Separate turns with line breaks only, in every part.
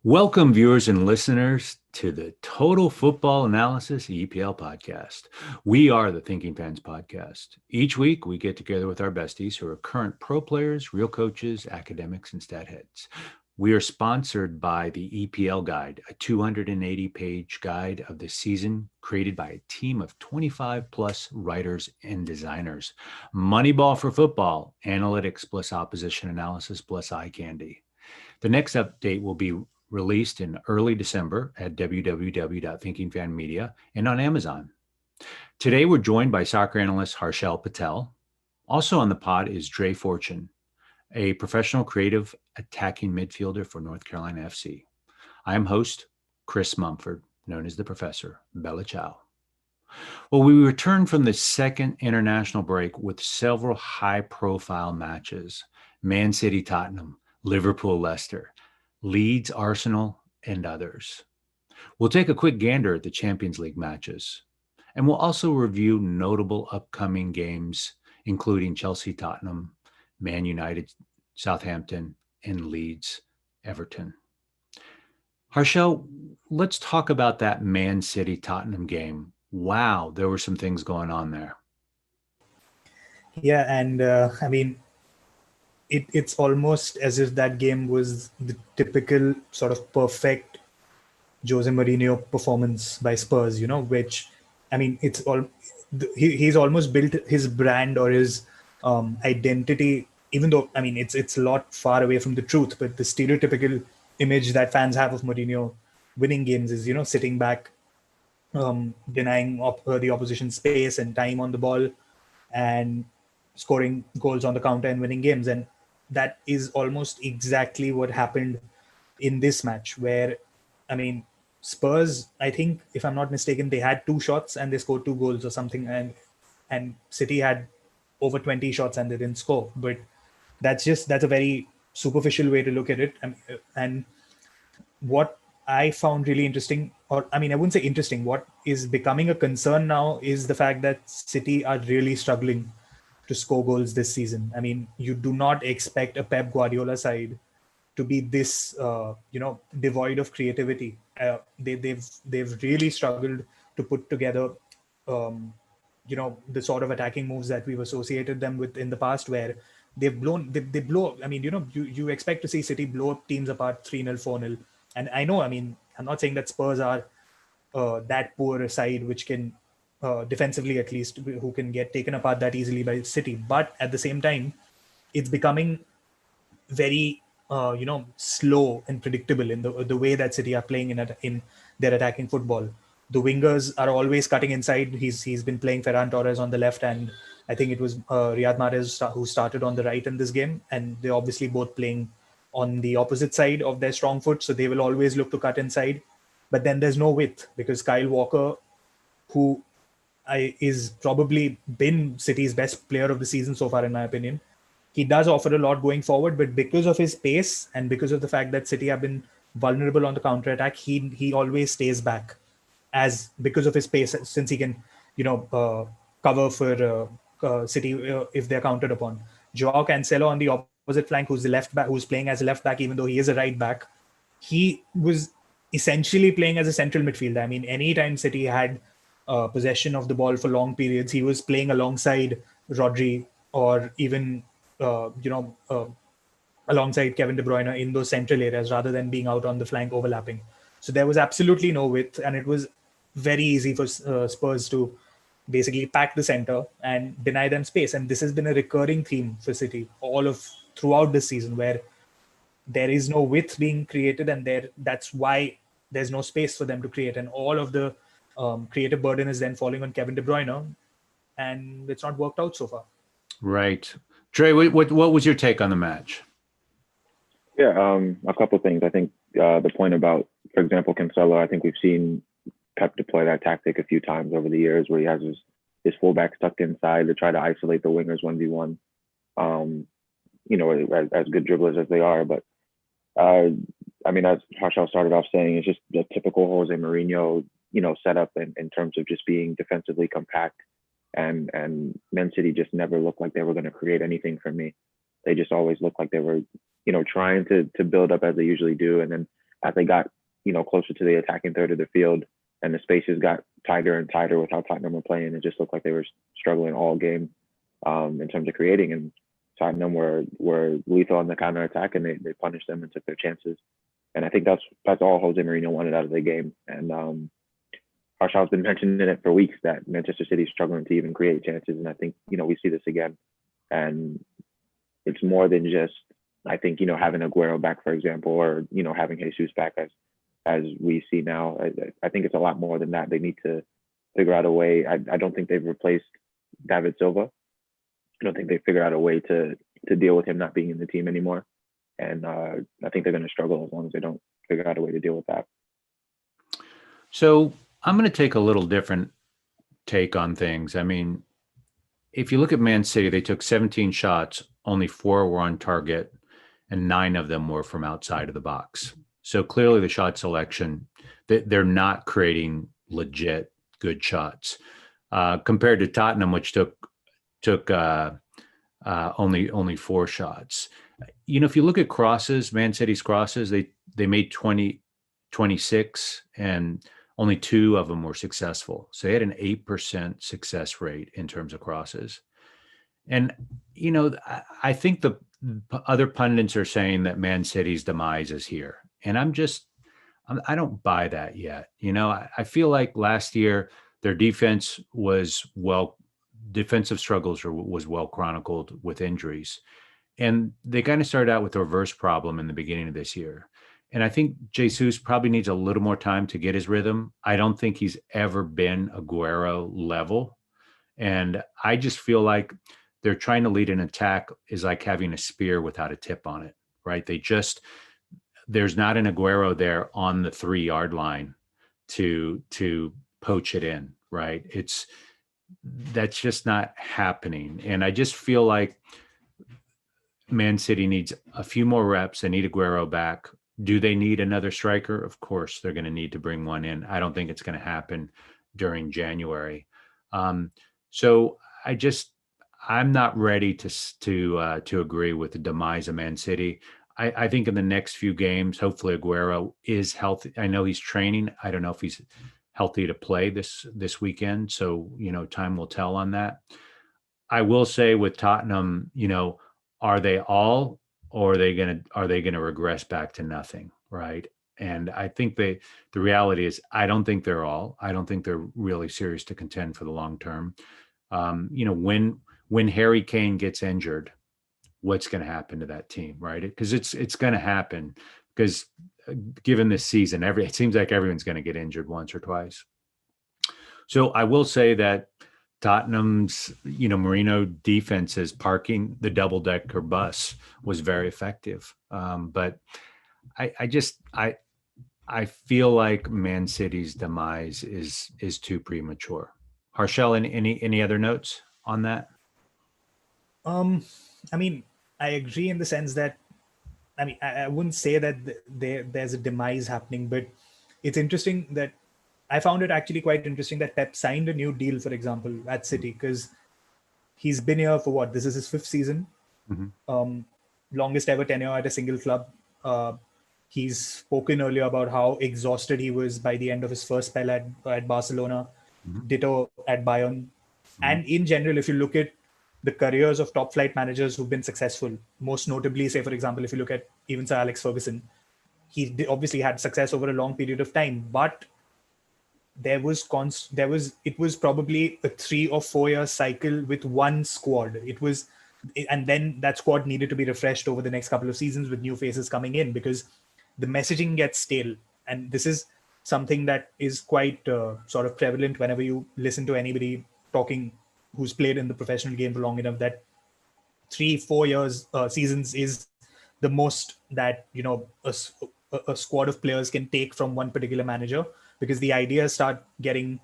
Welcome, viewers and listeners, to the Total Football Analysis EPL podcast. We are the Thinking Fans podcast. Each week, we get together with our besties who are current pro players, real coaches, academics, and stat heads. We are sponsored by the EPL Guide, a 280-page guide of the season created by a team of 25-plus writers and designers. Moneyball for football, analytics plus opposition analysis plus eye candy. The next update will be released in early December at www.thinkingfanmedia and on Amazon. Today, we're joined by soccer analyst Harshal Patel. Also on the pod is Dre Fortune, a professional creative attacking midfielder for North Carolina FC. I am host Chris Mumford, known as the Professor. Bella Ciao. Well, we returned from the second international break with several high-profile matches: ManCity-Tottenham, Liverpool-Leicester, Leeds-Arsenal, and others. We'll take a quick gander at the Champions League matches, and we'll also review notable upcoming games, including Chelsea-Tottenham, Man United, Southampton, and Leeds-Everton. Harshal, let's talk about that Man City-Tottenham game. Wow, there were some things going on there.
Yeah, and it's almost as if that game was the typical sort of perfect Jose Mourinho performance by Spurs, which, it's all he's almost built his brand or his identity, even though, it's a lot far away from the truth, but the stereotypical image that fans have of Mourinho winning games is, sitting back, denying the opposition space and time on the ball, and scoring goals on the counter and winning games. And that is almost exactly what happened in this match, where, Spurs, I think, if I'm not mistaken, they had 2 shots and they scored 2 goals or something, and City had over 20 shots and they didn't score. But that's a very superficial way to look at it. And what I found really interesting, or I wouldn't say interesting, what is becoming a concern now is the fact that City are really struggling to score goals this season. You do not expect a Pep Guardiola side to be this, devoid of creativity. They've really struggled to put together, the sort of attacking moves that we've associated them with in the past, where they blow. You expect to see City blow teams apart 3-0, 4-0. And I know, I'm not saying that Spurs are that poor a side which can, defensively at least, who can get taken apart that easily by City. But at the same time, it's becoming very, slow and predictable in the way that City are playing in their attacking football. The wingers are always cutting inside. He's been playing Ferran Torres on the left, and I think it was Riyad Mahrez who started on the right in this game. And they're obviously both playing on the opposite side of their strong foot, so they will always look to cut inside. But then there's no width, because Kyle Walker, who is probably been City's best player of the season so far, in my opinion, he does offer a lot going forward. But because of his pace and because of the fact that City have been vulnerable on the counter attack, he always stays back, because of his pace, since he can, cover for City if they're countered upon. Joao Cancelo on the opposite flank, who's the left back, who's playing as a left back, even though he is a right back, he was essentially playing as a central midfielder. Anytime City had possession of the ball for long periods, he was playing alongside Rodri, or even alongside Kevin De Bruyne in those central areas, rather than being out on the flank overlapping. So there was absolutely no width, and it was very easy for Spurs to basically pack the center and deny them space. And this has been a recurring theme for City throughout this season, where there is no width being created, and that's why there's no space for them to create. And all of the creative burden is then falling on Kevin De Bruyne, and it's not worked out so far.
Right. Dre, what was your take on the match?
Yeah, a couple of things. I think the point about, for example, Cancelo, I think we've seen Pep deploy that tactic a few times over the years, where he has his fullbacks tucked inside to try to isolate the wingers 1v1. As good dribblers as they are. But as Harshal started off saying, it's just the typical Jose Mourinho, setup in terms of just being defensively compact. And Man City just never looked like they were going to create anything for me. They just always looked like they were, trying to build up as they usually do. And then as they got, closer to the attacking third of the field and the spaces got tighter and tighter with how Tottenham were playing, it just looked like they were struggling all game in terms of creating. And Tottenham were lethal on the counter attack, and they punished them and took their chances. And I think that's all Jose Mourinho wanted out of the game. And Harshal's been mentioning it for weeks that Manchester City is struggling to even create chances. And I think, we see this again. And it's more than just, I think, having Aguero back, for example, or, having Jesus back as we see now. I think it's a lot more than that. They need to figure out a way. I don't think they've replaced David Silva. I don't think they figured out a way to deal with him not being in the team anymore. And I think they're going to struggle as long as they don't figure out a way to deal with that.
So I'm going to take a little different take on things. I mean, if you look at Man City, they took 17 shots, only 4 were on target, and 9 of them were from outside of the box. So clearly the shot selection, they're not creating legit good shots compared to Tottenham, which took only 4 shots. If you look at crosses, Man City's crosses, they made 26 and only 2 of them were successful. So they had an 8% success rate in terms of crosses. And, I think the other pundits are saying that Man City's demise is here. And I don't buy that yet. I feel like last year their defense defensive struggles was well chronicled with injuries. And they kind of started out with a reverse problem in the beginning of this year. And I think Jesus probably needs a little more time to get his rhythm. I don't think he's ever been Aguero level. And I just feel like they're trying to lead an attack is like having a spear without a tip on it, right? There's not an Aguero there on the 3-yard line to poach it in, right? That's just not happening. And I just feel like Man City needs a few more reps. They need Aguero back. Do they need another striker? Of course, they're going to need to bring one in. I don't think it's going to happen during January. So I'm not ready to agree with the demise of Man City. I think in the next few games, hopefully Aguero is healthy. I know he's training. I don't know if he's healthy to play this weekend. So, time will tell on that. I will say with Tottenham, are they all, or are they going to regress back to nothing? Right. And I think the reality is, I don't think they're all. I don't think they're really serious to contend for the long term. When Harry Kane gets injured, what's going to happen to that team, right? Because it's going to happen because given this season, it seems like everyone's going to get injured once or twice. So I will say that Tottenham's, Mourinho defenses parking the double-decker bus was very effective. But I feel like Man City's demise is too premature. Harshal, any other notes on that?
I mean, I agree in the sense that, I wouldn't say that there's a demise happening, but it's interesting that I found it actually quite interesting that Pep signed a new deal, for example, at City, because he's been here for this is his 5th season, longest ever tenure at a single club. He's spoken earlier about how exhausted he was by the end of his first spell at Barcelona, ditto at Bayern. And in general, if you look at the careers of top flight managers who've been successful, most notably, say, for example, if you look at even Sir Alex Ferguson, he obviously had success over a long period of time, but it was probably a 3 or 4 year cycle with one squad. And then that squad needed to be refreshed over the next couple of seasons with new faces coming in, because the messaging gets stale. And this is something that is quite sort of prevalent whenever you listen to anybody talking who's played in the professional game for long enough, that 3-4 years seasons is the most that a squad of players can take from one particular manager, because the ideas start getting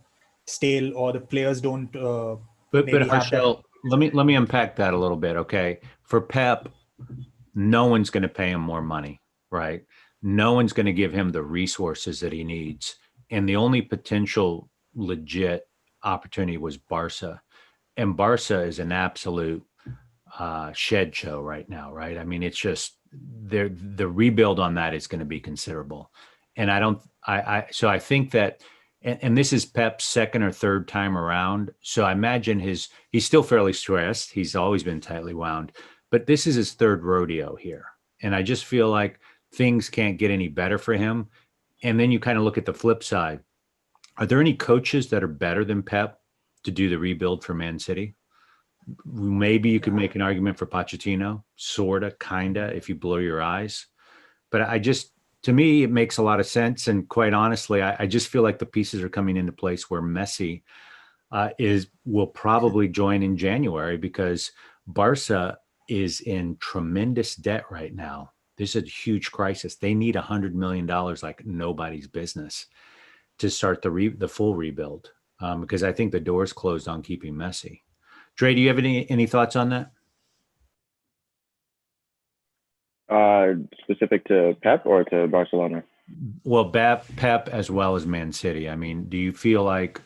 stale or the players don't
but Harshal, let me unpack that a little bit. Okay, for Pep, no one's going to pay him more money, right? No one's going to give him the resources that he needs, and the only potential legit opportunity was Barca. And Barca is an absolute shed show right now, right? I mean, it's just the rebuild on that is going to be considerable. And so I think that, and this is Pep's second or third time around. So I imagine he's still fairly stressed. He's always been tightly wound, but this is his third rodeo here. And I just feel like things can't get any better for him. And then you kind of look at the flip side. Are there any coaches that are better than Pep to do the rebuild for Man City? Maybe you could make an argument for Pochettino, sorta, kinda, if you blow your eyes. But to me, it makes a lot of sense. And quite honestly, I just feel like the pieces are coming into place where Messi will probably join in January, because Barca is in tremendous debt right now. There's a huge crisis. They need $100 million like nobody's business to start the full rebuild, because I think the door's closed on keeping Messi. Dre, do you have any thoughts on that?
Specific to Pep or to Barcelona?
Well, Pep as well as Man City. I mean, do you feel like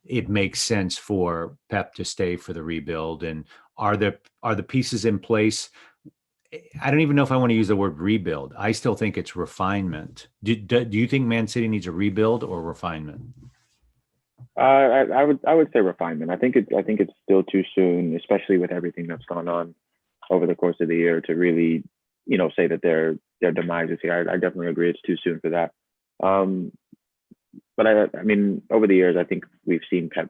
it makes sense for Pep to stay for the rebuild? And are the pieces in place? I don't even know if I want to use the word rebuild. I still think it's refinement. Do you think Man City needs a rebuild or refinement?
I would say refinement. I think it's still too soon, especially with everything that's gone on over the course of the year, to really, say that their demise is here. I definitely agree it's too soon for that. But I mean, over the years, I think we've seen Pep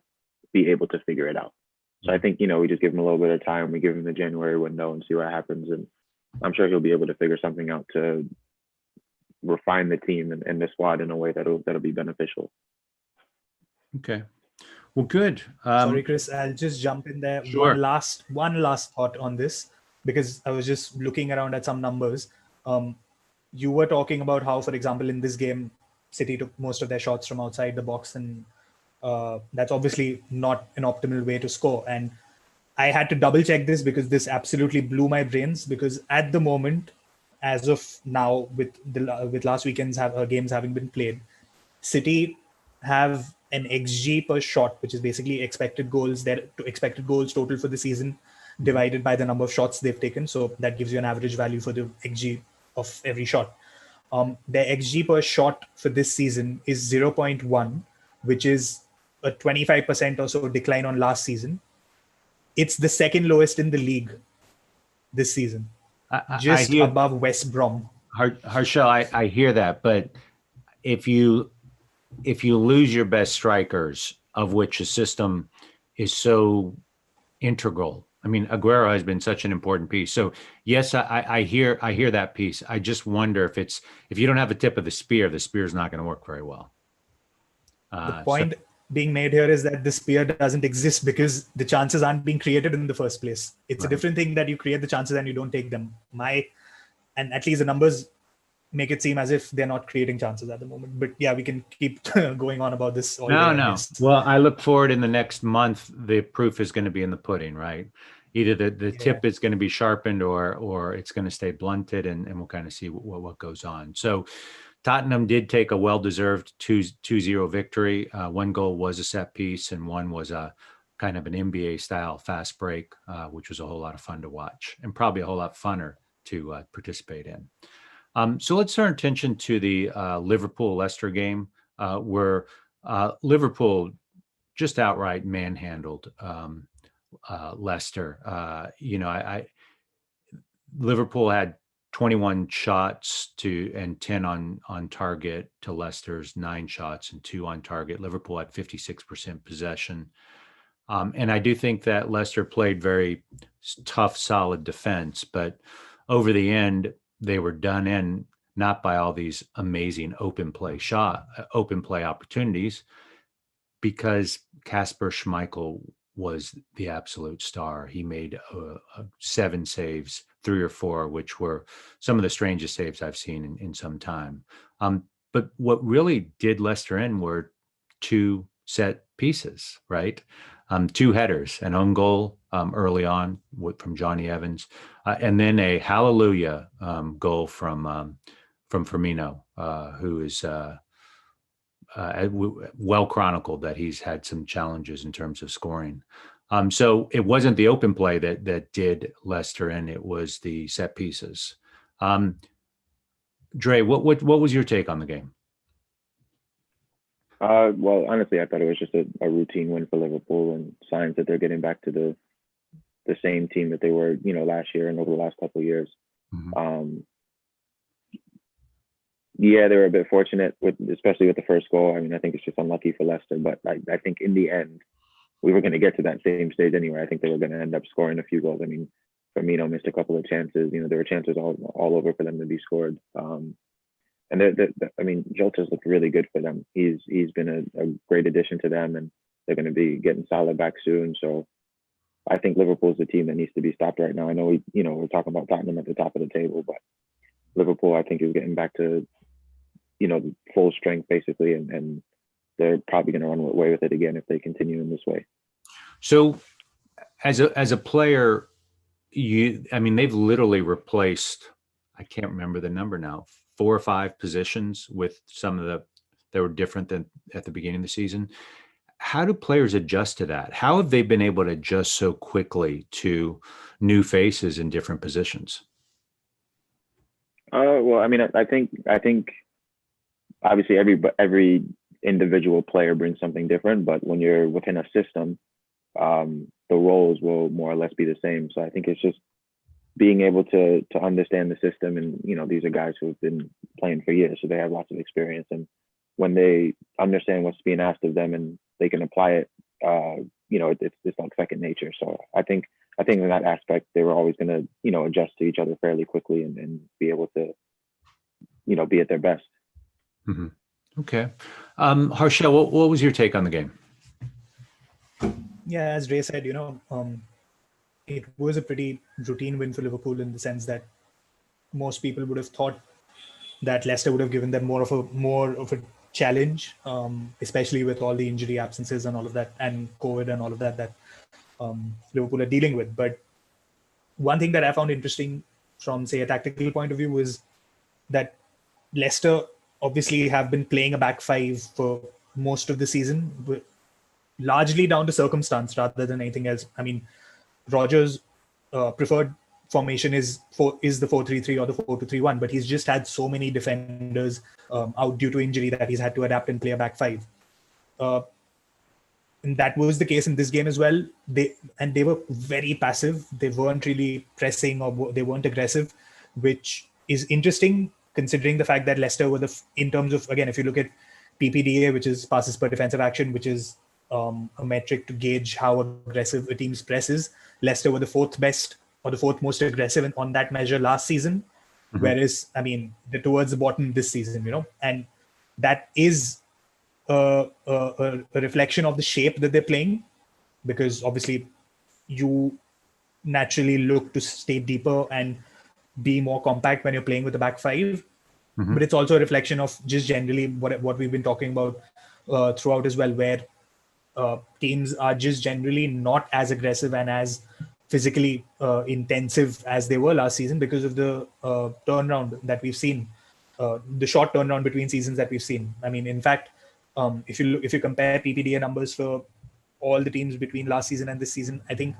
be able to figure it out. So I think, we just give him a little bit of time. We give him the January window and see what happens. And I'm sure he'll be able to figure something out to refine the team and the squad in a way that'll be beneficial.
Okay. Well, good.
Sorry, Chris, I'll just jump in there.
Sure.
One last thought on this, because I was just looking around at some numbers. You were talking about how, for example, in this game, City took most of their shots from outside the box, and that's obviously not an optimal way to score. And I had to double check this because this absolutely blew my brains, because at the moment, as of now, with last weekend's games having been played, City have an XG per shot, which is basically expected goals total for the season divided by the number of shots they've taken. So that gives you an average value for the XG of every shot. Their XG per shot for this season is 0.1, which is a 25% or so decline on last season. It's the second lowest in the league this season, just above West Brom.
Harshal, I hear that, but if you lose your best strikers, of which a system is so integral. I mean, Aguero has been such an important piece. So yes, I hear that piece. I just wonder if you don't have the tip of the spear's not going to work very well.
The point being made here is that the spear doesn't exist because the chances aren't being created in the first place. It's right. A different thing that you create the chances and you don't take them. And at least the numbers make it seem as if they're not creating chances at the moment. But yeah, we can keep going on about this all day.
No. Well, I look forward in the next month, the proof is going to be in the pudding, right? Either the tip is going to be sharpened or it's going to stay blunted, and we'll kind of see what goes on. So Tottenham did take a well-deserved 2-0 victory. One goal was a set piece, and one was a kind of an NBA-style fast break, which was a whole lot of fun to watch and probably a whole lot funner to participate in. So let's turn attention to the Liverpool-Leicester game, where Liverpool just outright manhandled Leicester. Liverpool had 21 shots and 10 on target to Leicester's 9 shots and 2 on target. Liverpool had 56% possession. And I do think that Leicester played very tough, solid defense, but over the end, they were done in not by all these amazing open play opportunities, because Kasper Schmeichel was the absolute star. He made 7 saves, 3 or 4, which were some of the strangest saves I've seen in some time. But what really did Leicester in were 2 set pieces, right? 2 headers, an own goal early on from Johnny Evans, and then a hallelujah goal from Firmino, who is well chronicled that he's had some challenges in terms of scoring. So it wasn't the open play that did Leicester in, it was the set pieces. Dre, what was your take on the game?
Well, honestly, I thought it was just a routine win for Liverpool and signs that they're getting back to the same team that they were, last year and over the last couple of years.
Mm-hmm.
Yeah, they were a bit fortunate especially with the first goal. I mean, I think it's just unlucky for Leicester, but I think in the end, we were going to get to that same stage anyway. I think they were going to end up scoring a few goals. I mean, Firmino missed a couple of chances. There were chances all over for them to be scored. And I mean, Jota's looked really good for them. He's been a great addition to them, and they're going to be getting Salah back soon. So I think Liverpool's the team that needs to be stopped right now. I know we're talking about Tottenham at the top of the table, but Liverpool, I think, is getting back to full strength basically, and they're probably going to run away with it again if they continue in this way.
So, as a player, they've literally replaced, I can't remember the number now, 4 or 5 positions with some of that were different than at the beginning of the season. How do players adjust to that? How have they been able to adjust so quickly to new faces in different positions?
Well, I mean, I think obviously every individual player brings something different, but when you're within a system, the roles will more or less be the same. So I think it's just being able to understand the system, and these are guys who have been playing for years, so they have lots of experience, and when they understand what's being asked of them and they can apply it, it's like second nature. So I think in that aspect they were always going to adjust to each other fairly quickly and be able to be at their best.
Mm-hmm. Okay. Harshal, what was your take on the game?
Yeah, as Ray said, it was a pretty routine win for Liverpool in the sense that most people would have thought that Leicester would have given them more of a challenge, especially with all the injury absences and all of that, and COVID and all of that Liverpool are dealing with. But one thing that I found interesting from, say, a tactical point of view was that Leicester obviously have been playing a back five for most of the season, largely down to circumstance rather than anything else. I mean, Rodgers' preferred formation is the 4-3-3 or the 4-2-3-1, but he's just had so many defenders out due to injury that he's had to adapt and play a back five. And that was the case in this game as well. They were very passive. They weren't really pressing, or they weren't aggressive, which is interesting considering the fact that Leicester were in terms of, again, if you look at PPDA, which is passes per defensive action, which is a metric to gauge how aggressive a team's press is, Leicester were the 4th best or the 4th most aggressive on that measure last season. Mm-hmm. Whereas, I mean, they're towards the bottom this season, and that is a reflection of the shape that they're playing, because obviously you naturally look to stay deeper and be more compact when you're playing with the back five. Mm-hmm. But it's also a reflection of just generally what we've been talking about throughout as well, where teams are just generally not as aggressive and as physically intensive as they were last season because of the turnaround that we've seen, the short turnaround between seasons that we've seen. I mean, in fact, if you compare PPDA numbers for all the teams between last season and this season, I think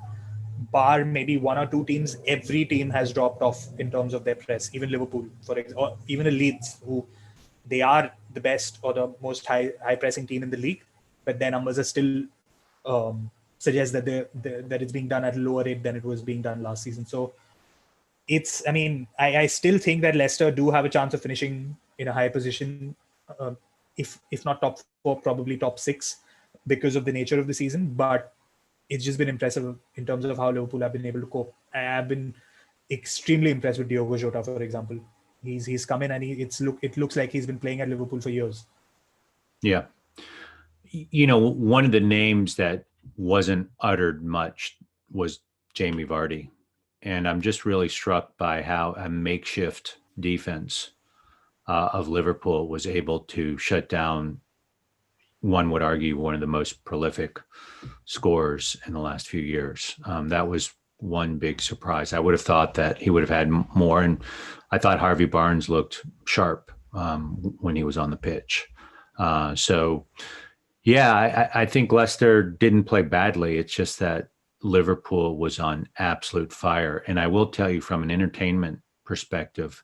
bar maybe 1 or 2 teams, every team has dropped off in terms of their press. Even Liverpool, for example, or even the Leeds, who they are the best or the most high pressing team in the league, but their numbers are still suggest that that it's being done at a lower rate than it was being done last season. So it's, I mean, I still think that Leicester do have a chance of finishing in a high position, if not top 4, probably top 6, because of the nature of the season. But it's just been impressive in terms of how Liverpool have been able to cope. I have been extremely impressed with Diogo Jota, for example. He's come in and it looks like he's been playing at Liverpool for years.
Yeah. One of the names that wasn't uttered much was Jamie Vardy. And I'm just really struck by how a makeshift defense of Liverpool was able to shut down, one would argue, one of the most prolific scorers in the last few years. That was one big surprise. I would have thought that he would have had more. And I thought Harvey Barnes looked sharp when he was on the pitch. Yeah, I think Leicester didn't play badly. It's just that Liverpool was on absolute fire. And I will tell you, from an entertainment perspective,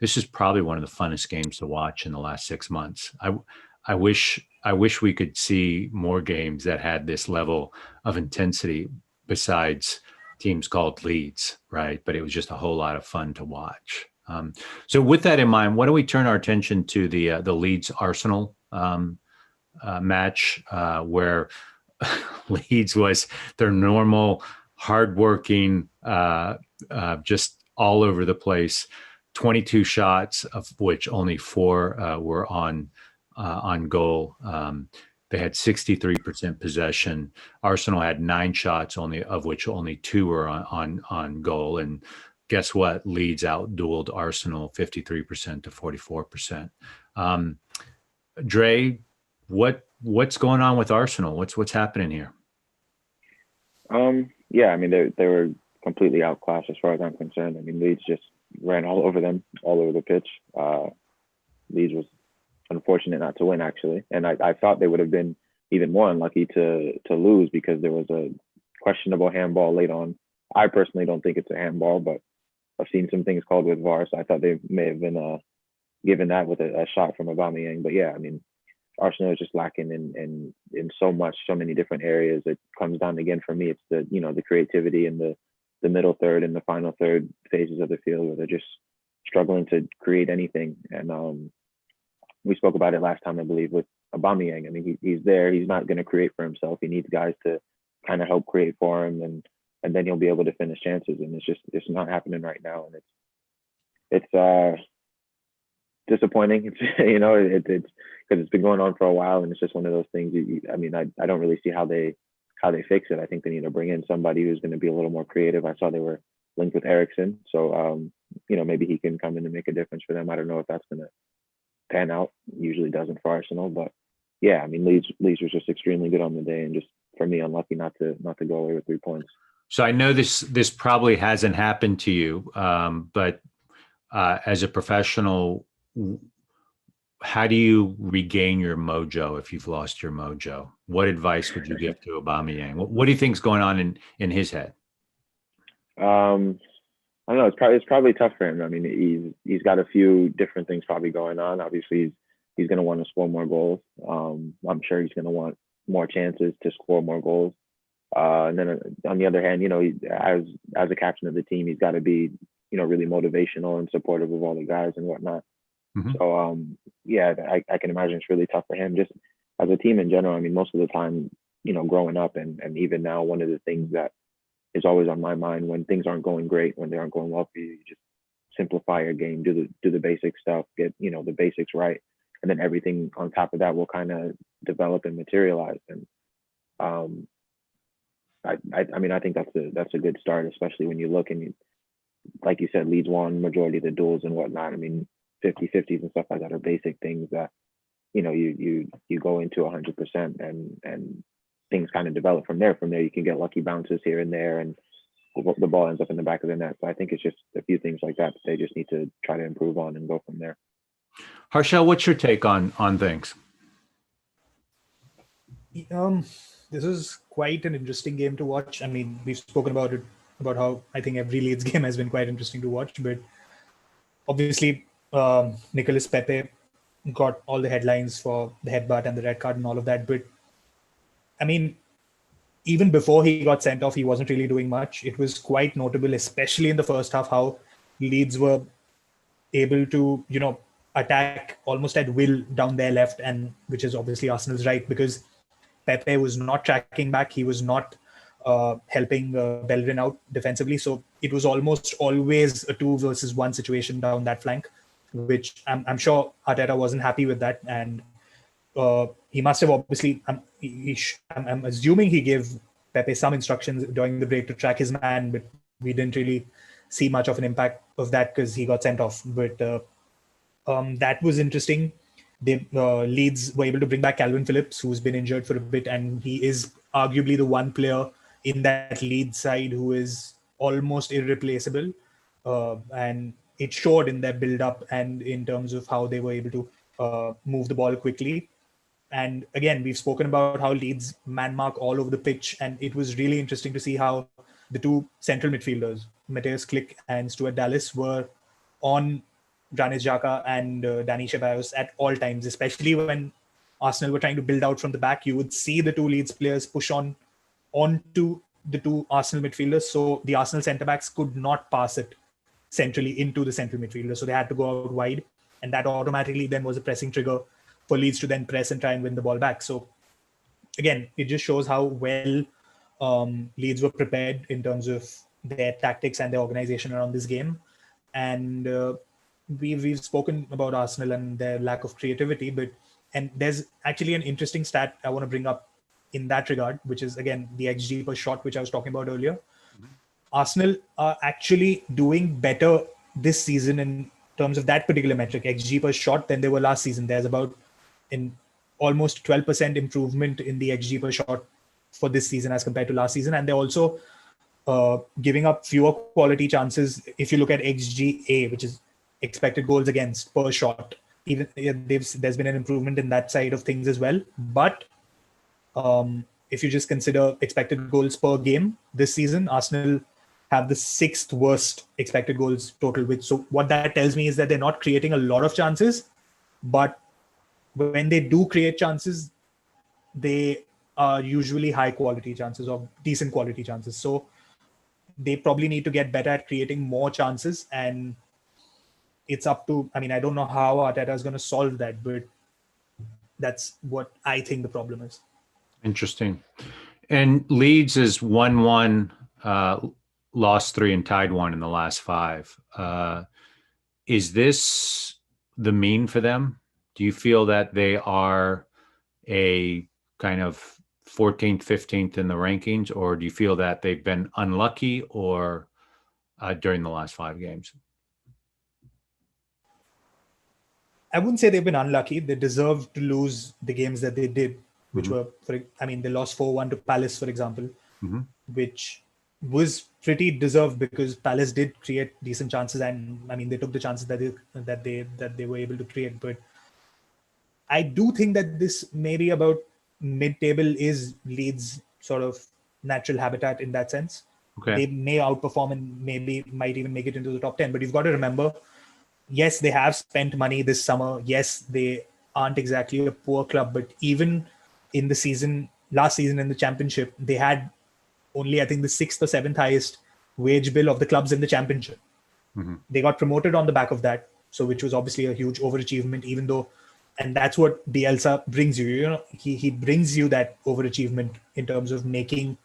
this is probably one of the funnest games to watch in the last 6 months. I wish we could see more games that had this level of intensity besides teams called Leeds, right? But it was just a whole lot of fun to watch. So with that in mind, why don't we turn our attention to the Leeds-Arsenal match, where Leeds was their normal, hardworking, just all over the place. 22 shots, of which only 4 were on goal. They had 63% possession. Arsenal had 9 shots, of which only 2 were on goal. And guess what? Leeds outdueled Arsenal 53% to 44%. Dre, what's going on with Arsenal? What's happening here?
Yeah, I mean, they were completely outclassed as far as I'm concerned. I mean, Leeds just ran all over them, all over the pitch. Leeds was unfortunate not to win, actually, and I thought they would have been even more unlucky to lose, because there was a questionable handball late on. I personally don't think it's a handball, but I've seen some things called with VAR, so I thought they may have been given that with a shot from Aubameyang. But yeah, I mean, Arsenal is just lacking in so many different areas. It comes down again for me, it's the creativity in the middle third and the final third phases of the field, where they're just struggling to create anything. And we spoke about it last time, I believe, with Aubameyang. I mean, he's there. He's not going to create for himself. He needs guys to kind of help create for him, and then he'll be able to finish chances. And it's not happening right now, and it's disappointing. It's it's because it's been going on for a while, and it's just one of those things. I mean, I don't really see how they fix it. I think they need to bring in somebody who's going to be a little more creative. I saw they were linked with Eriksen, so maybe he can come in and make a difference for them. I don't know if that's going to pan out. Usually doesn't for Arsenal, but yeah, I mean, Leeds was just extremely good on the day, and just for me, unlucky not to go away with 3 points.
So I know this probably hasn't happened to you, but as a professional, how do you regain your mojo if you've lost your mojo? What advice would you give to Aubameyang? What do you think is going on in his head?
I don't know. It's probably tough for him. I mean, he's got a few different things probably going on. Obviously, he's going to want to score more goals. I'm sure he's going to want more chances to score more goals. And then on the other hand, as a captain of the team, he's got to be really motivational and supportive of all the guys and whatnot. Mm-hmm. So yeah, I can imagine it's really tough for him, just as a team in general. I mean, most of the time, growing up and even now, one of the things that is always on my mind when things aren't going great, when they aren't going well for you, just simplify your game, do the basic stuff, get the basics right, and then everything on top of that will kind of develop and materialize. And I mean, I think that's a good start, especially when you look and like you said, Leeds won majority of the duels and whatnot. I mean, 50-50s and stuff like that are basic things that you go into 100%, and things kind of develop from there. From there, you can get lucky bounces here and there, and the ball ends up in the back of the net. So I think it's just a few things like that they just need to try to improve on and go from there.
Harshal, what's your take on things?
This is quite an interesting game to watch. I mean, we've spoken about it, about how I think every Leeds game has been quite interesting to watch, but obviously Nicolas Pepe got all the headlines for the headbutt and the red card and all of that. But I mean, even before he got sent off, he wasn't really doing much. It was quite notable, especially in the first half, how Leeds were able to, attack almost at will down their left, and which is obviously Arsenal's right, because Pepe was not tracking back. He was not helping Bellerin out defensively. So it was almost always a 2 versus 1 situation down that flank, which I'm sure Arteta wasn't happy with that. And he must have obviously, I'm assuming he gave Pepe some instructions during the break to track his man, but we didn't really see much of an impact of that because he got sent off. But that was interesting. Leeds were able to bring back Calvin Phillips, who's been injured for a bit, and he is arguably the one player in that Leeds side who is almost irreplaceable. And it showed in their build-up and in terms of how they were able to move the ball quickly. And again, we've spoken about how Leeds man-mark all over the pitch, and it was really interesting to see how the 2 central midfielders, Matthias Klick and Stuart Dallas, were on Granit Xhaka and Dani Ceballos at all times, especially when Arsenal were trying to build out from the back. You would see the two Leeds players push onto the two Arsenal midfielders, so the Arsenal centre-backs could not pass it centrally into the central midfielder. So they had to go out wide, and that automatically then was a pressing trigger for Leeds to then press and try and win the ball back. So again, it just shows how well Leeds were prepared in terms of their tactics and their organization around this game. And we've spoken about Arsenal and their lack of creativity, and there's actually an interesting stat I want to bring up in that regard, which is again the XG per shot, which I was talking about earlier. Arsenal are actually doing better this season in terms of that particular metric, XG per shot, than they were last season. There's about in almost 12% improvement in the XG per shot for this season as compared to last season. And they're also giving up fewer quality chances. If you look at XGA, which is expected goals against per shot, even there's been an improvement in that side of things as well. But if you just consider expected goals per game this season, Arsenal have the 6th worst expected goals total. So what that tells me is that they're not creating a lot of chances, but when they do create chances, they are usually high quality chances or decent quality chances. So they probably need to get better at creating more chances. And it's up to, I don't know how Arteta is going to solve that, but that's what I think the problem is.
Interesting. And Leeds is 1-1, lost 3 and tied 1 in the last 5. Is this the mean for them? Do you feel that they are a kind of 14th, 15th in the rankings, or do you feel that they've been unlucky or during the last 5 games?
I wouldn't say they've been unlucky. They deserve to lose the games that they did, which were, they lost 4-1 to Palace, for example, which was pretty deserved because Palace did create decent chances, and they took the chances that they were able to create. But I do think that this maybe about mid-table is Leeds' sort of natural habitat in that sense.
Okay.
They may outperform and maybe might even make it into the top 10. But you've got to remember, yes, they have spent money this summer. Yes, they aren't exactly a poor club. But even in the last season in the Championship, they had only, I think, the 6th or 7th highest wage bill of the clubs in the Championship. They got promoted on the back of that, so which was obviously a huge overachievement, even though, and that's what Bielsa brings you. He brings you that overachievement in terms of making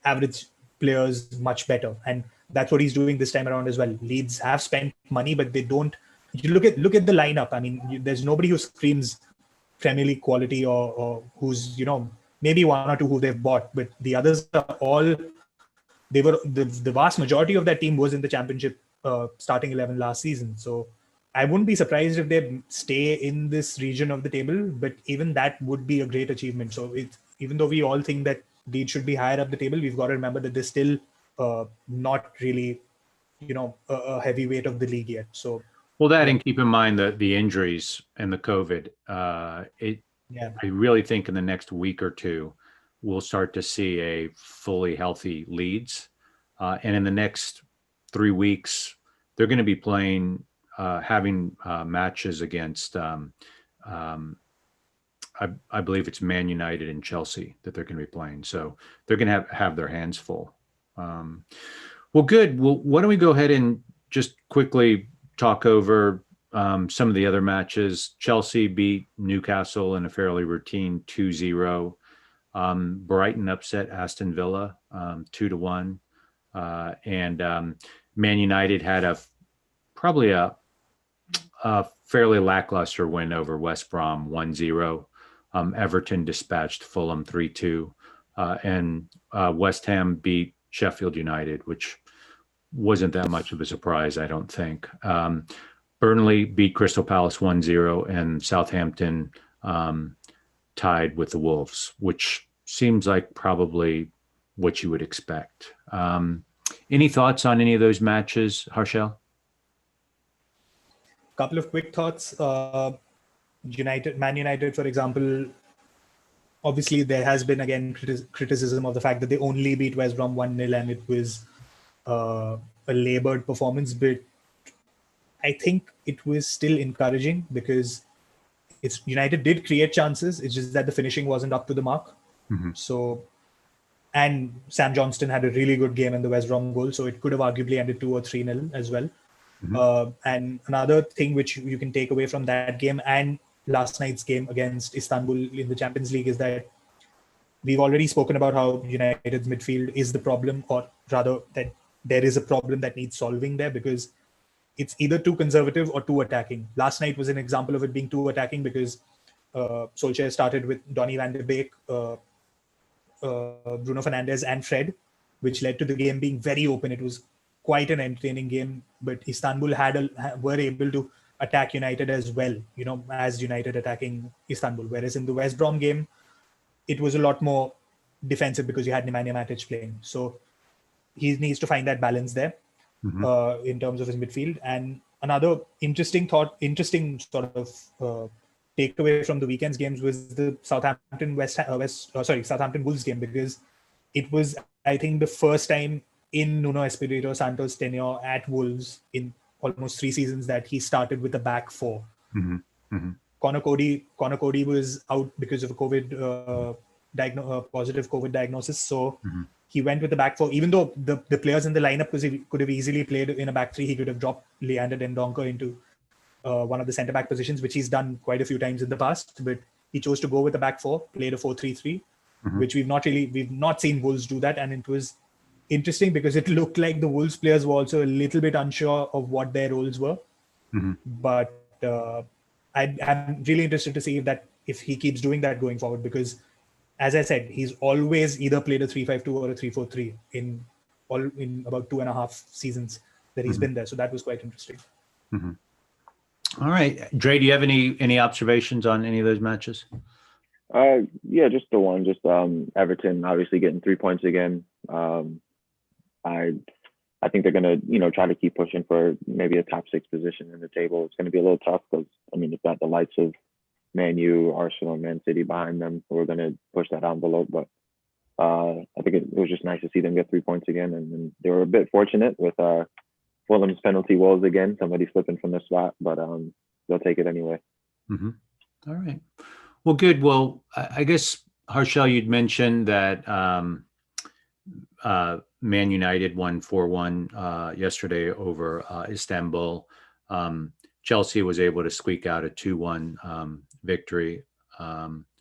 average players much better, and that's what he's doing this time around as well. Leeds have spent money, but they don't. You look at the lineup. There's nobody who screams Premier League quality or who's maybe one or two who they've bought, but the others are all. They were the vast majority of that team was in the Championship starting 11 last season. So I wouldn't be surprised if they stay in this region of the table, but even that would be a great achievement. So even though we all think that Leeds should be higher up the table, we've got to remember that they're still not really, a heavyweight of the league yet. So,
well, that and keep in mind the injuries and the COVID. I really think in the next week or two, we'll start to see a fully healthy Leeds, and in the next 3 weeks, they're going to be playing. Having matches against, I believe it's Man United and Chelsea that they're going to be playing. So they're going to have their hands full. Well, good. Well, why don't we go ahead and just quickly talk over some of the other matches. Chelsea beat Newcastle in a fairly routine 2-0. Brighton upset Aston Villa 2-1. And Man United had probably a fairly lackluster win over West Brom 1-0. Everton dispatched Fulham 3-2. And West Ham beat Sheffield United, which wasn't that much of a surprise, I don't think. Burnley beat Crystal Palace 1-0, and Southampton tied with the Wolves, which seems like probably what you would expect. Any thoughts on any of those matches, Harshal?
Couple of quick thoughts. Man United, for example, obviously there has been again criticism of the fact that they only beat West Brom 1-0 and it was a labored performance. But I think it was still encouraging because United did create chances. It's just that the finishing wasn't up to the mark.
Mm-hmm.
So, and Sam Johnston had a really good game in the West Brom goal, so it could have arguably ended 2 or 3-0 as well.
Mm-hmm.
And another thing which you can take away from that game and last night's game against Istanbul in the Champions League is that we've already spoken about how United's midfield is the problem, or rather that there is a problem that needs solving there because it's either too conservative or too attacking. Last night was an example of it being too attacking because Solskjaer started with Donny van de Beek, Bruno Fernandes and Fred, which led to the game being very open. It was quite an entertaining game, but Istanbul were able to attack United as well, as United attacking Istanbul. Whereas in the West Brom game, it was a lot more defensive because you had Nemanja Matic playing. So he needs to find that balance there in terms of his midfield. And another interesting sort of takeaway from the weekend's games was the Southampton Wolves game, because it was, I think, the first time in Nuno Espirito Santos' tenure at Wolves in almost 3 seasons that he started with a back four.
Mm-hmm. Mm-hmm.
Connor Cody was out because of a positive COVID diagnosis. So he went with the back four, even though the players in the lineup could have easily played in a back three. He could have dropped Leander Dendoncker into one of the centre back positions, which he's done quite a few times in the past. But he chose to go with the back four, played a 4-3-3, which we've not seen Wolves do that. And it was interesting because it looked like the Wolves players were also a little bit unsure of what their roles were. But I'm really interested to see if he keeps doing that going forward, because as I said, he's always either played a 3-5-2 or a 3-4-3 in about 2.5 seasons that he's been there. So that was quite interesting.
All right, Dre, do you have any observations on any of those matches?
Yeah, just the one. Just Everton obviously getting 3 points again. I think they're gonna try to keep pushing for maybe a top 6 position in the table. It's gonna be a little tough because they've got the likes of ManU, Arsenal, and Man City behind them, who are gonna push that envelope. But I think it was just nice to see them get 3 points again, and they were a bit fortunate with Fulham's penalty woes again. Somebody slipping from the spot, but they'll take it anyway.
All right. Well, good. Well, I guess, Harshal, you'd mentioned that Man United won 4-1 yesterday over Istanbul. Chelsea was able to squeak out a 2-1 victory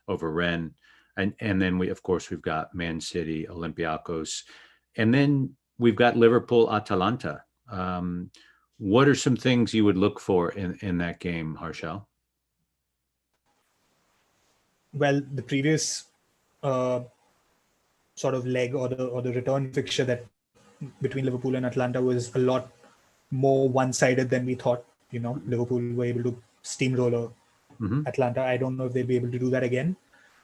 over Rennes. And then we've got Man City, Olympiacos. And then we've got Liverpool-Atalanta. What are some things you would look for in that game, Harshal?
Well, the previous sort of leg or the return fixture that between Liverpool and Atalanta was a lot more one-sided than we thought. Liverpool were able to steamroller Atalanta. I don't know if they'll be able to do that again.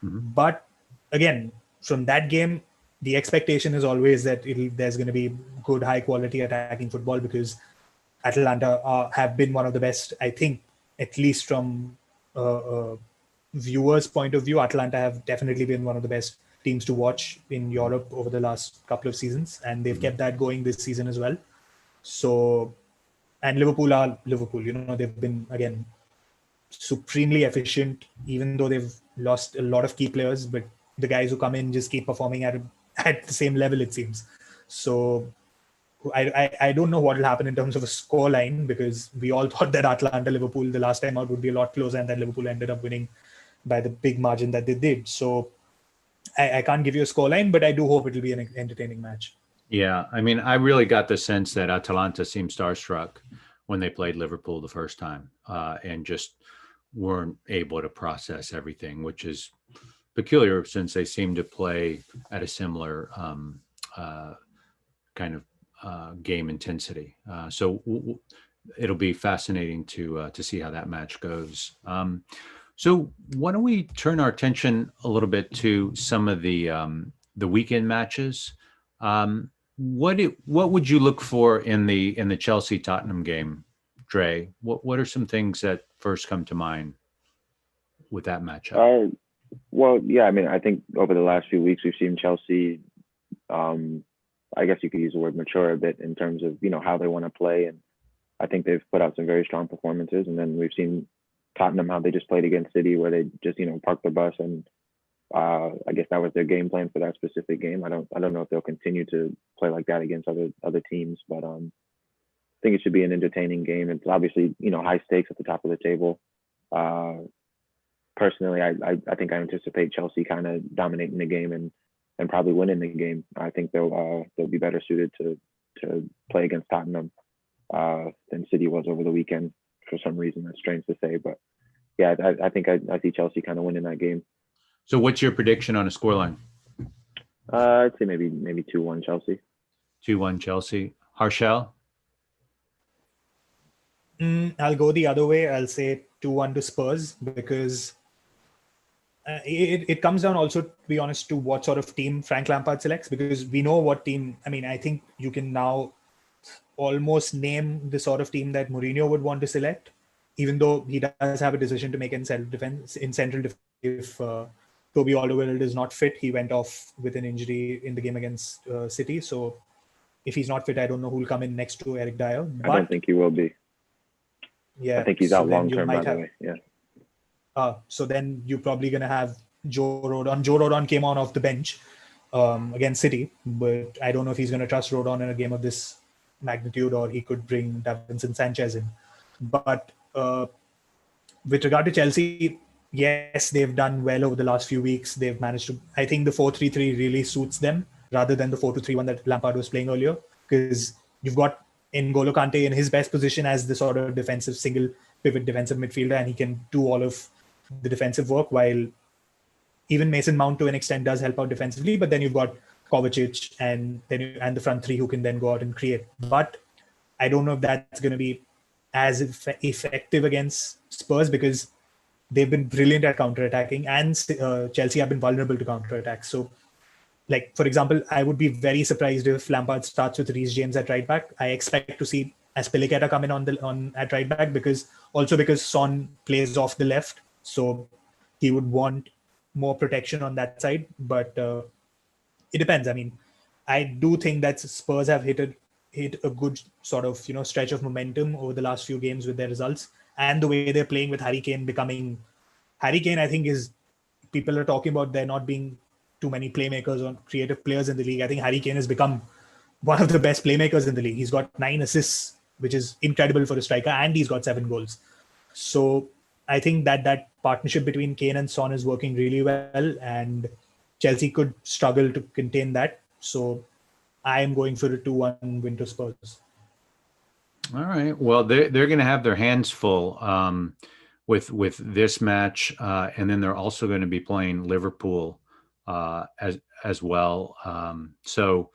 But again, from that game, the expectation is always that there's going to be good, high-quality attacking football, because Atalanta have been one of the best, I think, at least from viewers' point of view. Atalanta have definitely been one of the best teams to watch in Europe over the last couple of seasons, and they've kept that going this season as well. So, and Liverpool are Liverpool. They've been, again, supremely efficient, even though they've lost a lot of key players, but the guys who come in just keep performing at the same level, it seems. So I don't know what will happen in terms of a score line, because we all thought that Atalanta-Liverpool the last time out would be a lot closer, and that Liverpool ended up winning by the big margin that they did. So I can't give you a score line, but I do hope it will be an entertaining match.
Yeah, I really got the sense that Atalanta seemed starstruck when they played Liverpool the first time, and just weren't able to process everything, which is peculiar since they seem to play at a similar kind of game intensity. So it'll be fascinating to see how that match goes. So why don't we turn our attention a little bit to some of the weekend matches? What would you look for in the Chelsea-Tottenham game, Dre? What are some things that first come to mind with that matchup?
Well, yeah, I think over the last few weeks we've seen Chelsea, I guess you could use the word mature a bit in terms of how they want to play, and I think they've put out some very strong performances. And then we've seen Tottenham, how they just played against City, where they just, parked the bus. And I guess that was their game plan for that specific game. I don't know if they'll continue to play like that against other teams, but I think it should be an entertaining game. It's obviously, high stakes at the top of the table. Personally, I think I anticipate Chelsea kind of dominating the game and probably winning the game. I think they'll be better suited to play against Tottenham than City was over the weekend. For some reason, that's strange to say, but yeah, I think I see Chelsea kind of winning that game.
So what's your prediction on a scoreline?
I'd say maybe 2-1 Chelsea.
2-1 Chelsea. Harshal?
I'll go the other way. I'll say 2-1 to Spurs, because it comes down also, to be honest, to what sort of team Frank Lampard selects, because we know what team. I mean, I think you can now almost name the sort of team that Mourinho would want to select, even though he does have a decision to make in central defense. If Toby Alderweireld is not fit, he went off with an injury in the game against City. So if he's not fit, I don't know who'll come in next to Eric Dyer.
I don't think he will be.
Yeah,
I think he's out long term, by the way. Yeah.
So then you're probably going to have Joe Rodon. Joe Rodon came on off the bench against City, but I don't know if he's going to trust Rodon in a game of this magnitude, or he could bring Davinson Sanchez in. But with regard to Chelsea, yes, they've done well over the last few weeks. They've managed to, I think the 4-3-3 really suits them rather than the 4-2-3-1 that Lampard was playing earlier, because you've got N'Golo Kante in his best position as the sort of defensive single pivot defensive midfielder, and he can do all of the defensive work, while even Mason Mount to an extent does help out defensively. But then you've got Kovacic and the front three who can then go out and create. But I don't know if that's going to be as effective against Spurs, because they've been brilliant at counter-attacking, and Chelsea have been vulnerable to counter-attacks. So, like, for example, I would be very surprised if Lampard starts with Reece James at right back. I expect to see Azpilicueta come in at right back, because Son plays off the left, so he would want more protection on that side. But it depends. I mean, I do think that Spurs have hit a good sort of stretch of momentum over the last few games with their results, and the way they're playing with Harry Kane. I think people are talking about there not being too many playmakers or creative players in the league. I think Harry Kane has become one of the best playmakers in the league. He's got 9 assists, which is incredible for a striker, and he's got 7 goals. So I think that partnership between Kane and Son is working really well, and Chelsea could struggle to contain that. So I'm going for a 2-1 win to Spurs.
All right. Well, they're going to have their hands full with this match, and then they're also going to be playing Liverpool as well. So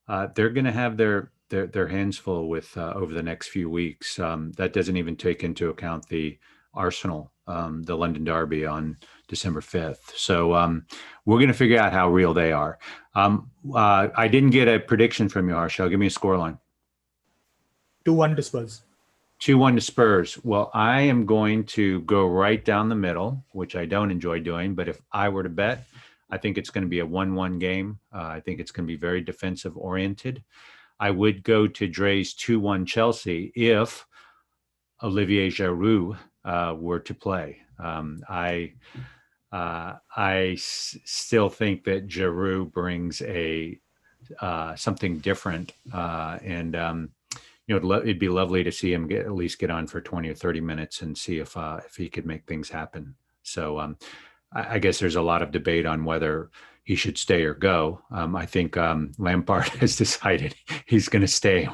they're going to have their hands full with over the next few weeks. That doesn't even take into account the Arsenal, the London Derby on December 5th. So we're going to figure out how real they are. I didn't get a prediction from you, Harshal. Give me a scoreline.
2-1 to Spurs.
2-1 to Spurs. Well, I am going to go right down the middle, which I don't enjoy doing. But if I were to bet, I think it's going to be a 1-1 game. I think it's going to be very defensive oriented. I would go to Dre's 2-1 Chelsea if Olivier Giroud were to play. I still think that Giroud brings something different, and it'd be lovely to see him at least get on for 20 or 30 minutes and see if he could make things happen. So I guess there's a lot of debate on whether he should stay or go. I think Lampard has decided he's going to stay.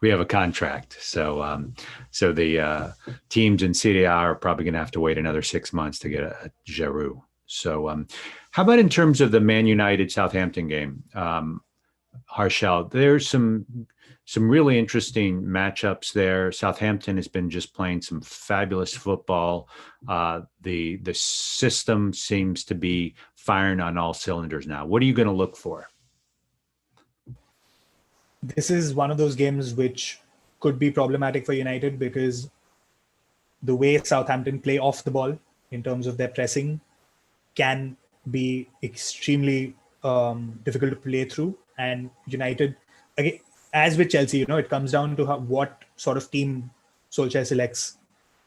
We have a contract, so the teams in Serie A are probably going to have to wait another 6 months to get a Giroud. So how about in terms of the Man United Southampton game, Harshal? There's some really interesting matchups there. Southampton has been just playing some fabulous football. The system seems to be firing on all cylinders now. What are you going to look for?
This is one of those games which could be problematic for United, because the way Southampton play off the ball in terms of their pressing can be extremely difficult to play through. And United, again, as with Chelsea, it comes down to what sort of team Solskjaer selects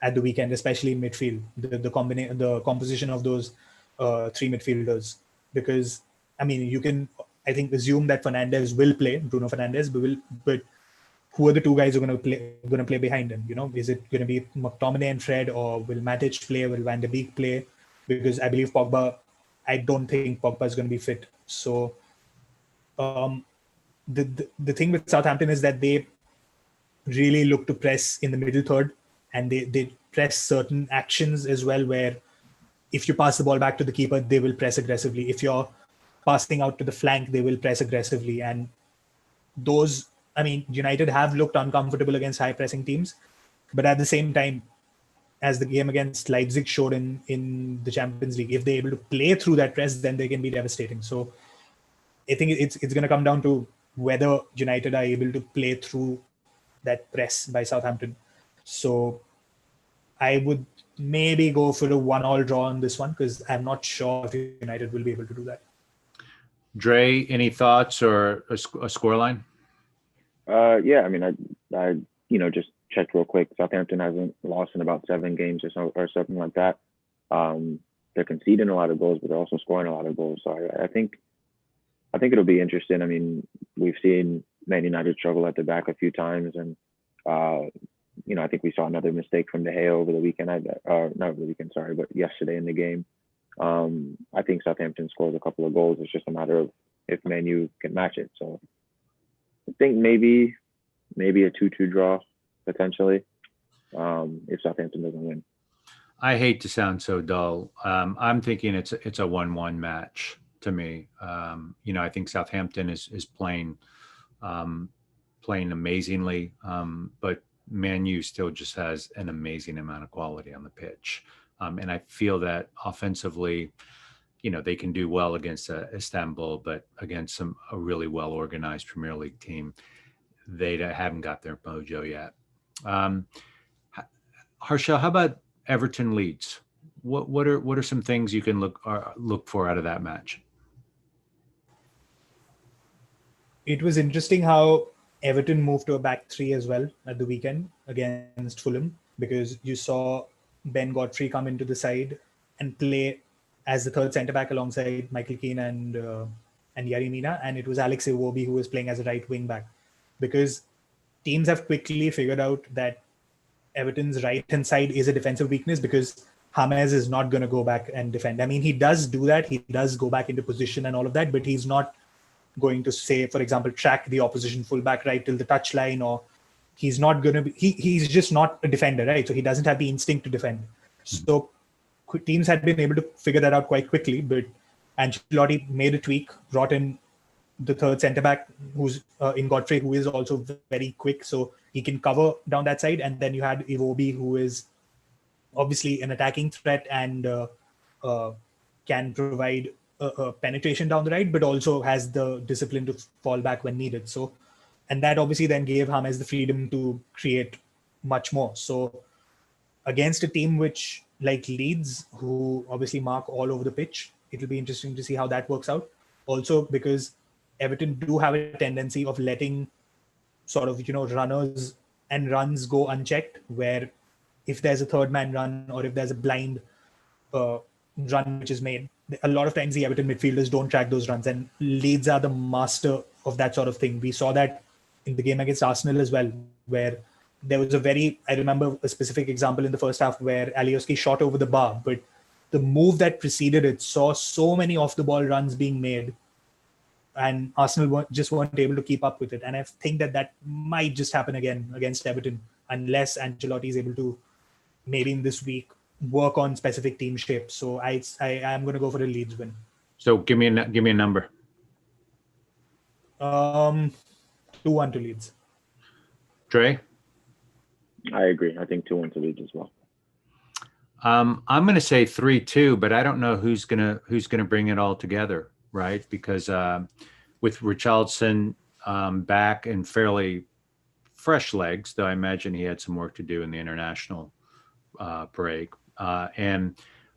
at the weekend, especially in midfield, the composition of those three midfielders. Because I mean, you can, I think, assume that Fernandes will play, Bruno Fernandes, but who are the two guys who are going to play behind him? Is it going to be McTominay and Fred, or will Matic play? Will Van der Beek play? Because I believe Pogba, I don't think Pogba is going to be fit. So um, the thing with Southampton is that they really look to press in the middle third, and they press certain actions as well, where if you pass the ball back to the keeper, they will press aggressively. If you're passing out to the flank, they will press aggressively. And those, I mean, United have looked uncomfortable against high pressing teams, but at the same time, as the game against Leipzig showed in the Champions League, if they're able to play through that press, then they can be devastating. So I think it's going to come down to whether United are able to play through that press by Southampton. So I would maybe go for a 1-1 draw on this one, because I'm not sure if United will be able to do that.
Dre, any thoughts or a scoreline?
Yeah, I mean, I just checked real quick. Southampton hasn't lost in about 7 games or something like that. They're conceding a lot of goals, but they're also scoring a lot of goals. So I think it'll be interesting. I mean, we've seen Man United struggle at the back a few times, and I think we saw another mistake from De Gea over the weekend. Not over the weekend, sorry, but yesterday in the game. I think Southampton scores a couple of goals. It's just a matter of if Man U can match it. So I think maybe a 2-2 draw potentially, if Southampton doesn't win.
I hate to sound so dull. I'm thinking it's a 1-1 match to me. I think Southampton is playing amazingly, but Man U still just has an amazing amount of quality on the pitch. And I feel that offensively, they can do well against Istanbul, but against a really well-organized Premier League team, they haven't got their mojo yet. Harshal, how about Everton Leeds? What are some things you can look for out of that match?
It was interesting how Everton moved to a back three as well at the weekend against Fulham, because you saw Ben Godfrey come into the side and play as the third centre back alongside Michael Keane and Yerry Mina, and it was Alex Iwobi who was playing as a right wing back, because teams have quickly figured out that Everton's right hand side is a defensive weakness, because James is not going to go back and defend. I mean, he does do that. He does go back into position and all of that, but he's not going to, say, for example, track the opposition fullback right till the touchline, or he's not going to be, he's just not a defender, right? So he doesn't have the instinct to defend. So teams had been able to figure that out quite quickly, but Ancelotti made a tweak, brought in the third centre back, who's in Godfrey, who is also very quick, so he can cover down that side. And then you had Iwobi, who is obviously an attacking threat and can provide penetration down the right, but also has the discipline to fall back when needed. So, and that obviously then gave James the freedom to create much more. So against a team which, like Leeds, who obviously mark all over the pitch, it'll be interesting to see how that works out. Also, because Everton do have a tendency of letting sort of, runners and runs go unchecked, where if there's a third man run or if there's a blind run which is made, a lot of times the Everton midfielders don't track those runs, and Leeds are the master of that sort of thing. We saw that in the game against Arsenal as well, where there was I remember a specific example in the first half where Alioski shot over the bar, but the move that preceded it saw so many off the ball runs being made, and Arsenal just weren't able to keep up with it. And I think that might just happen again against Everton, unless Ancelotti is able to, maybe in this week, work on specific team shape. So I am going to go for a Leeds win.
So give me a number.
2-1 to Leeds.
Dre?
I agree. I think 2-1 to Leeds as well.
I'm going to say 3-2, but I don't know who's going to bring it all together, right? Because with Richarlison back and fairly fresh legs, though I imagine he had some work to do in the international break. And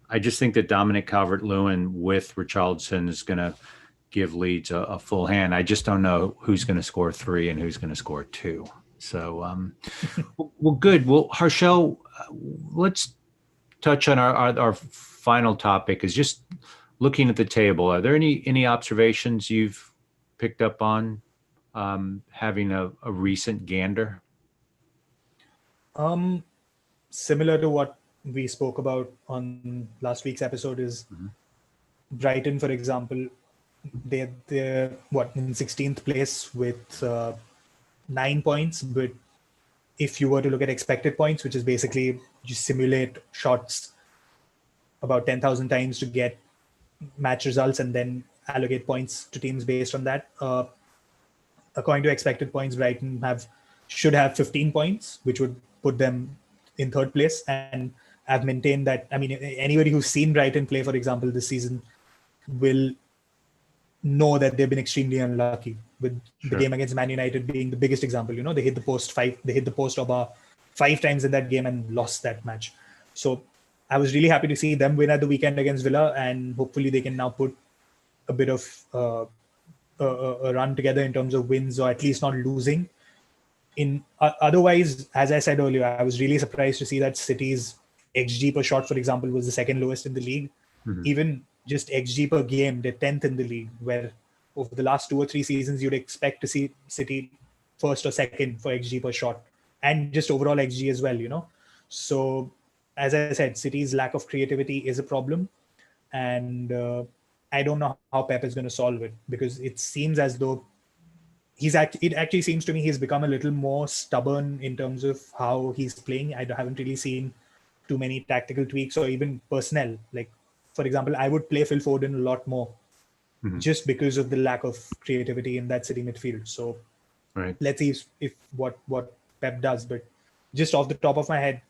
I just think that Dominic Calvert-Lewin with Richarlison is going to give Leeds a full hand. I just don't know who's going to score 3 and who's going to score 2. So, well, good. Well, Harshal, let's touch on our final topic is just looking at the table. Are there any observations you've picked up on having a recent gander?
Similar to what we spoke about on last week's episode is Brighton, for example, they're in 16th place with 9 points, but if you were to look at expected points, which is basically you simulate shots about 10,000 times to get match results and then allocate points to teams based on that. According to expected points, Brighton should have 15 points, which would put them in 3rd place. And I've maintained that, I mean, anybody who's seen Brighton play, for example, this season will know that they've been extremely unlucky, with the game against Man United being the biggest example. They hit the post or bar 5 times in that game and lost that match. So I was really happy to see them win at the weekend against Villa, and hopefully they can now put a bit of a run together in terms of wins, or at least not losing. Otherwise, as I said earlier, I was really surprised to see that City's XG per shot, for example, was the 2nd lowest in the league. Even just XG per game, they're 10th in the league, where over the last 2 or 3 seasons, you'd expect to see City 1st or 2nd for XG per shot, and just overall XG as well, So, as I said, City's lack of creativity is a problem, and I don't know how Pep is going to solve it, because it seems as though it actually seems to me he's become a little more stubborn in terms of how he's playing. I haven't really seen too many tactical tweaks or even personnel. Like, for example, I would play Phil Foden a lot more just because of the lack of creativity in that City midfield. So let's see if what Pep does. But just off the top of my head,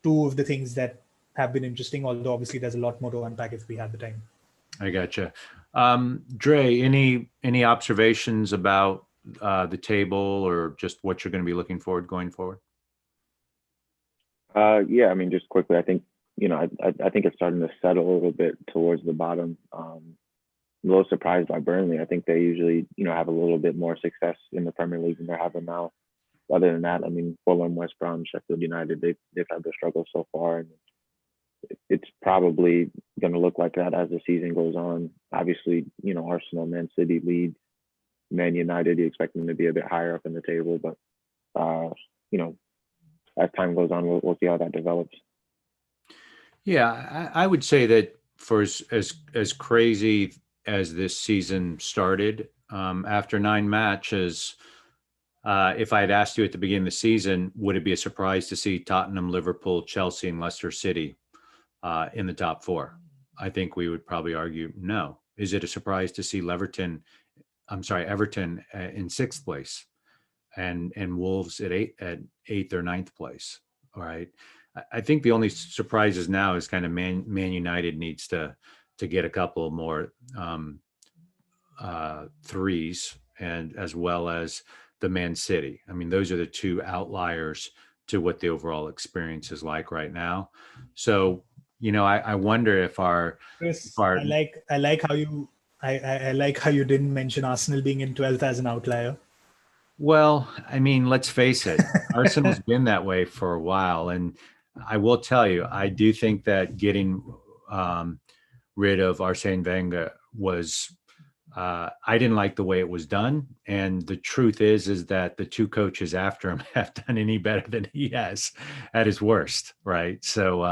2 of the things that have been interesting, although obviously there's a lot more to unpack if we had the time.
I gotcha. Dre, any observations about the table or just what you're going to be looking forward going forward?
Yeah, I mean, just quickly, I think, I think it's starting to settle a little bit towards the bottom. I'm a little surprised by Burnley. I think they usually, have a little bit more success in the Premier League than they're having now. Other than that, I mean, Fulham, West Brom, Sheffield United, they've had their struggles so far, and it's probably going to look like that as the season goes on. Obviously, Arsenal, Man City, Leeds, Man United, you expect them to be a bit higher up in the table, but as time goes on, we'll see how that develops.
Yeah, I would say that for as crazy as this season started, after 9 matches, if I had asked you at the beginning of the season, would it be a surprise to see Tottenham, Liverpool, Chelsea, and Leicester City in the top 4? I think we would probably argue no. Is it a surprise to see Everton in 6th place and Wolves at 8th or 9th place? All right. I think the only surprises now is kind of Man United needs to get a couple more threes, and as well as the Man City. I mean, those are the 2 outliers to what the overall experience is like right now. So, I wonder if
Chris, I like how you didn't mention Arsenal being in 12th as an outlier.
Well, I mean, let's face it, Arsenal's been that way for a while, and I will tell you, I do think that getting rid of Arsene Wenger was. I didn't like the way it was done, and the truth is that the 2 coaches after him have done any better than he has at his worst, right? So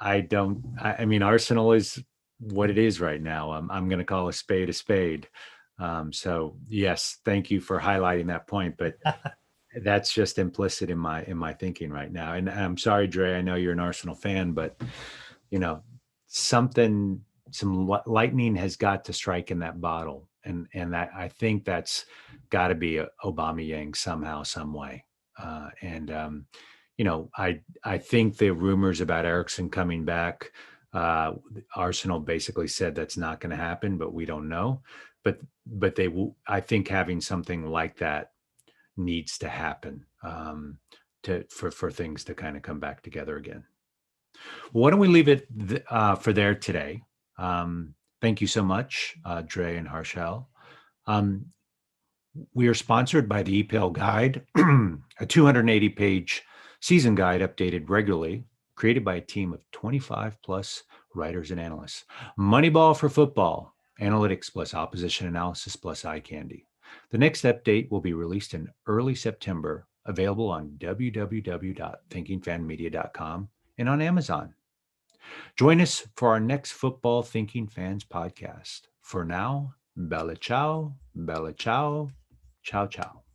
I mean, Arsenal is what it is right now. I'm going to call a spade a spade. So yes, thank you for highlighting that point, but that's just implicit in my thinking right now. And I'm sorry, Dre, I know you're an Arsenal fan, but some lightning has got to strike in that bottle, and that I think that's got to be Aubameyang somehow, some way. I think the rumors about Eriksen coming back, Arsenal basically said that's not going to happen, but we don't know. But they will. I think having something like that needs to happen for things to kind of come back together again. Why don't we leave it for there today? Thank you so much, Dre and Harshal. We are sponsored by the EPL Guide, a 280-page season guide updated regularly, created by a team of 25 plus writers and analysts. Moneyball for football, analytics plus opposition analysis plus eye candy. The next update will be released in early September, available on www.thinkingfanmedia.com and on Amazon. Join us for our next Football Thinking Fans podcast. For now, bella ciao, ciao ciao.